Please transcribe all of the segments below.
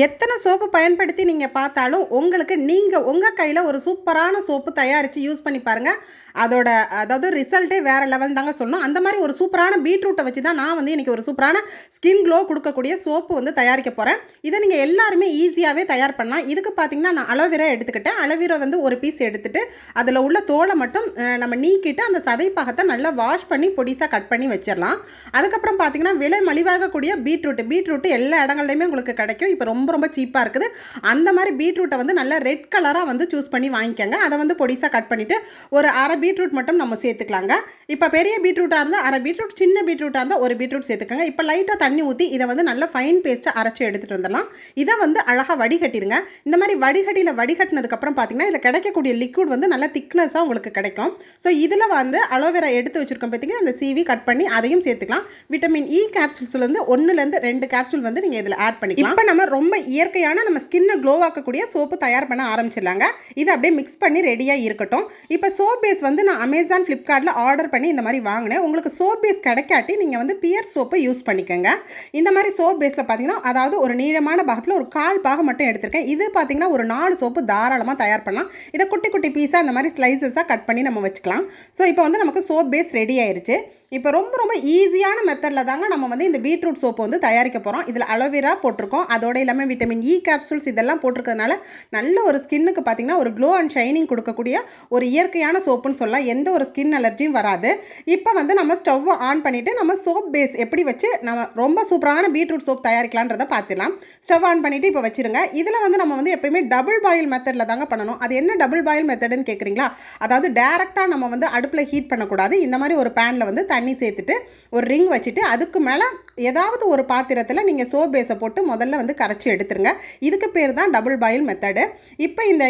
எத்தனை சோப்பு பயன்படுத்தி நீங்கள் பார்த்தாலும் உங்களுக்கு நீங்கள் உங்கள் கையில் ஒரு சூப்பரான சோப்பு தயாரித்து யூஸ் பண்ணி பாருங்கள். அதாவது ரிசல்ட்டே வேறு லெவல் தாங்க சொல்லணும். அந்த மாதிரி ஒரு சூப்பரான பீட்ரூட்டை வச்சு தான் நான் வந்து இன்றைக்கி ஒரு சூப்பரான ஸ்கின் க்ளோ கொடுக்கக்கூடிய சோப்பு வந்து தயாரிக்க போகிறேன். இதை நீங்கள் எல்லாருமே ஈஸியாகவே தயார் பண்ணலாம். இதுக்கு பார்த்தீங்கன்னா நான் அலோவேரா எடுத்துக்கிட்டேன். அலோவேரா வந்து ஒரு பீஸ் எடுத்துகிட்டு அதில் உள்ள தோலை மட்டும் நம்ம நீக்கிட்டு அந்த சதைப்பாகத்தை நல்லா வாஷ் பண்ணி பொடிசாக கட் பண்ணி வச்சிடலாம். அதுக்கப்புறம் பார்த்தீங்கன்னா விலை மலிவாகக்கூடிய பீட்ரூட்டு எல்லா இடங்கள்லையுமே உங்களுக்கு கிடைக்கும். இப்போ ரொம்ப ரொம்ப சீப்பாக இருக்குது. அந்த மாதிரி பீட்ரூட்டை வந்து நல்லா ரெட் கலராக வந்து சூஸ் பண்ணி வாங்கிக்கோங்க. அதை வந்து பொடிசாக கட் பண்ணிவிட்டு ஒரு அரை பீட்ரூட் மட்டும் நம்ம சேர்த்துக்கலாங்க. இப்போ பெரிய பீட்ரூட்டாக இருந்தால் அரை பீட்ரூட், சின்ன பீட்ரூட்டாக இருந்தால் ஒரு பீட்ரூட் சேர்த்துக்கோங்க. இப்போ லைட்டாக தண்ணி ஊற்றி இதை வந்து நல்லா ஃபைன் பேஸ்ட்டாக அரைச்சி எடுத்துகிட்டு வந்துடலாம். இதை வந்து அழகாக வடிகட்டிடுங்க. இந்த மாதிரி வடிகட்டினதுக்கப்புறம் பார்த்தீங்கன்னா இதில் கிடைக்கக்கூடிய லிக்விட் வந்து நல்லா திக்னஸாக உங்களுக்கு கிடைக்கும். ஸோ இதில் வந்து அலோவேரா எடுத்து வச்சுருக்கோம் பார்த்தீங்கன்னா அந்த சீவி கட் பண்ணி அதையும் சேர்த்துக்கலாம். விட்டமின் இ கேப்சூல்ஸ்லேருந்து 1லேருந்து 2 கேப்சூல் வந்து நீங்கள் இதில் ஆட் பண்ணிக்கலாம். இப்போ நம்ம ரொம்ப இயற்கையான நம்ம ஸ்கின்னை க்ளோ ஆக்கக்கூடிய சோப்பு தயார் பண்ண ஆரம்பிச்சிடலாங்க. இதை அப்படியே மிக்ஸ் பண்ணி ரெடியாக இருக்கட்டும். இப்போ சோப் பேஸ் வந்து நான் அமேசான், ஃப்ளிப்கார்ட்டில் ஆர்டர் பண்ணி இந்த மாதிரி வாங்கினேன். உங்களுக்கு சோப் பேஸ் கிடைக்காட்டி நீங்கள் வந்து பியர் சோப்பை யூஸ் பண்ணிக்கோங்க. இந்த மாதிரி சோப் பேஸில் பார்த்தீங்கன்னா அதாவது ஒரு நீளமான பாகத்தில் ஒரு 1/4 பாகம் மட்டும் எடுத்திருக்கேன். இது பார்த்தீங்கன்னா ஒரு 4 சோப்பு தாராளமாக தயார் பண்ணலாம். இதை குட்டி குட்டி பீஸாக இந்த மாதிரி ஸ்லைசஸாக கட் பண்ணி நம்ம வச்சுக்கலாம். ஸோ இப்போ வந்து நமக்கு சோப் பேஸ் ரெடி ஆயிடுச்சு. இப்போ ரொம்ப ரொம்ப ஈஸியான மெத்தடில் தாங்க நம்ம வந்து இந்த பீட்ரூட் சோப்பு வந்து தயாரிக்க போகிறோம். இதில் அலோவேரா போட்டிருக்கோம். அதோட இல்லாமல் விட்டமின் இ கேப்சூல்ஸ் இதெல்லாம் போட்டிருக்கிறதுனால நல்ல ஒரு ஸ்கின்னுக்கு பார்த்திங்கன்னா ஒரு க்ளோ அண்ட் ஷைனிங் கொடுக்கக்கூடிய ஒரு இயற்கையான சோப்புன்னு சொல்லலாம். எந்த ஒரு ஸ்கின் அலர்ஜியும் வராது. இப்போ வந்து நம்ம ஸ்டவ்வை ஆன் பண்ணிவிட்டு நம்ம சோப் பேஸ் எப்படி வச்சு நம்ம ரொம்ப சூப்பரான பீட்ரூட் சோப் தயாரிக்கலான்றதை பார்த்துக்கலாம். ஸ்டவ் ஆன் பண்ணிவிட்டு இப்போ வச்சுருங்க. இதில் வந்து நம்ம வந்து எப்போயுமே டபுள் பாயில் மெத்தடில் தாங்க பண்ணணும். அது என்ன டபுள் பாயில் மெத்தடுன்னு கேட்குறீங்களா? அதாவது டேரெக்டாக நம்ம வந்து அடுப்பில் ஹீட் பண்ணக்கூடாது. இந்த மாதிரி ஒரு பேனில் வந்து தண்ணி சேர்த்துட்டு ஒரு ரிங் வச்சுட்டு அதுக்கு மேலே ஏதாவது ஒரு பாத்திரத்தில் நீங்கள் சோப் பேஸை போட்டு முதல்ல வந்து கரைச்சி எடுத்துருங்க. இதுக்கு பேர் தான் டபுள் பாயில் மெத்தடு. இப்போ இந்த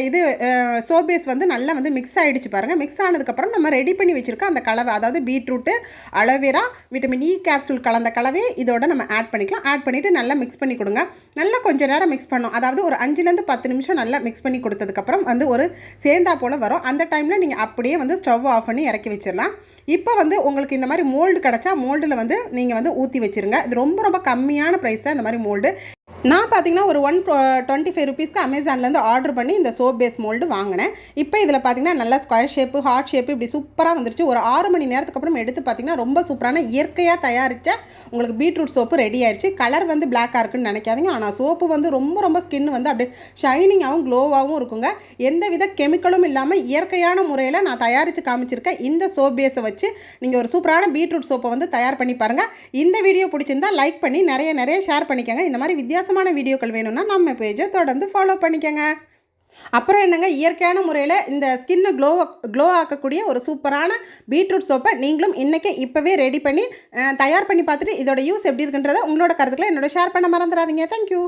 சோப் பேஸ் வந்து நல்லா வந்து மிக்ஸ் ஆகிடுச்சு பாருங்கள். மிக்ஸ் ஆனதுக்கப்புறம் நம்ம ரெடி பண்ணி வச்சுருக்க அந்த கலவை, அதாவது beetroot, aloe vera, vitamin E capsule கலந்த கலவையை இதோட நம்ம ஆட் பண்ணிக்கலாம். ஆட் பண்ணிவிட்டு நல்லா மிக்ஸ் பண்ணி கொடுங்க. நல்லா கொஞ்சம் நேரம் மிக்ஸ் பண்ணோம். அதாவது ஒரு 5லேருந்து 10 நிமிஷம் நல்லா மிக்ஸ் பண்ணி கொடுத்ததுக்கப்புறம் வந்து ஒரு சேந்தா போல் வரும். அந்த டைமில் நீங்கள் அப்படியே வந்து ஸ்டவ் ஆஃப் பண்ணி இறக்கி வச்சிடலாம். இப்போ வந்து உங்களுக்கு இந்த மாதிரி மோல்டு கிடச்சா மோல்டில் வந்து நீங்கள் வந்து ஊற்றி வச்சுருங்க. இது ரொம்ப ரொம்ப கம்மியான ப்ரைஸ் தான் இந்த மாதிரி மோல்டு. நான் பார்த்தீங்கன்னா ஒரு 125 ருபீஸ்க்கு அமேசான்லேருந்து ஆர்டர் பண்ணி இந்த சோப் பேஸ் மோல்டு வாங்கினேன். இப்போ இதில் பார்த்தீங்கன்னா நல்லா ஸ்கொயர் ஷேப்பு, ஹார்ட் ஷேப்பு இப்படி சூப்பராக வந்துருச்சு. ஒரு 6 மணி நேரத்துக்கு அப்புறம் எடுத்து பார்த்தீங்கன்னா ரொம்ப சூப்பரான இயற்கையாக தயாரித்த உங்களுக்கு பீட்ரூட் சோப்பு ரெடி ஆயிடுச்சு. கலர் வந்து பிளாக்காக இருக்குன்னு நினைக்காதீங்க. ஆனால் சோப்பு வந்து ரொம்ப ரொம்ப ஸ்கின் வந்து அப்படியே ஷைனிங்காகவும் க்ளோவாகவும் இருக்குங்க. எந்தவித கெமிக்கலும் இல்லாமல் இயற்கையான முறையில் நான் தயாரித்து காமிச்சிருக்கேன். இந்த சோப் பேஸை வச்சு நீங்கள் ஒரு சூப்பரான பீட்ரூட் சோப்பை வந்து தயார் பண்ணி பாருங்கள். இந்த வீடியோ பிடிச்சிருந்தா லைக் பண்ணி நிறைய ஷேர் பண்ணிக்கோங்க. இந்த மாதிரி வித்தியாசமான வீடியோக்கள் வேணும்னா நம்ம பேஜை தொடர்ந்து ஃபாலோ பண்ணிக்கங்க. அப்புறம் என்னங்க, இயற்கையான முறையில் இந்த ஸ்கின்னை க்ளோ ஆக்கக்கூடிய ஒரு சூப்பரான பீட்ரூட் சோப்பை நீங்களும் இன்றைக்கே இப்போவே ரெடி பண்ணி தயார் பண்ணி பார்த்துட்டு இதோட யூஸ் எப்படி இருக்குன்றதை உங்களோட கருத்துக்களை என்னோட ஷேர் பண்ண மறந்துடாதீங்க. தேங்க்யூ.